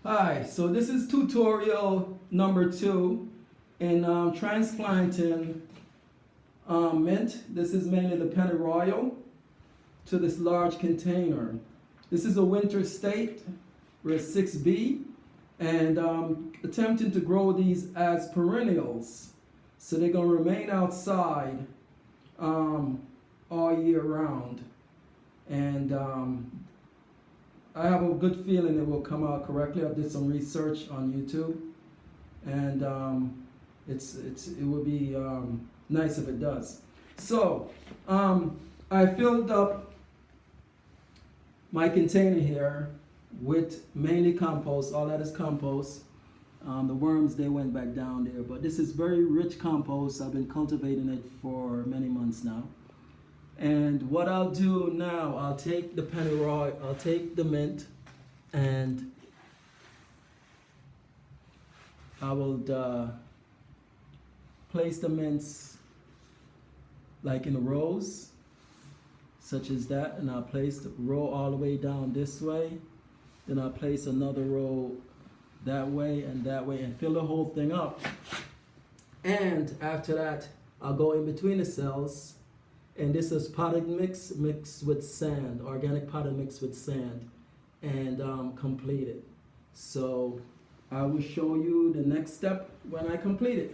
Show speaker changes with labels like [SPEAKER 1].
[SPEAKER 1] Hi, so this is tutorial number 2 in transplanting mint. This is mainly the pennyroyal to this large container. This is a winter state. We're 6B and attempting to grow these as perennials. So they're going to remain outside all year round. And I have a good feeling it will come out correctly. I did some research on YouTube, and it would be nice if it does. So I filled up my container here with mainly compost. All that is compost. The worms, they went back down there, but this is very rich compost. I've been cultivating it for many months now. And what I'll do now, I'll take the pennyroyal, I'll take the mint, and I will place the mints like in rows, such as that, and I'll place the row all the way down this way. Then I'll place another row that way, and fill the whole thing up. And after that, I'll go in between the cells. And this is potted mix mixed with sand, organic potted mix with sand, and complete it. So I will show you the next step when I complete it.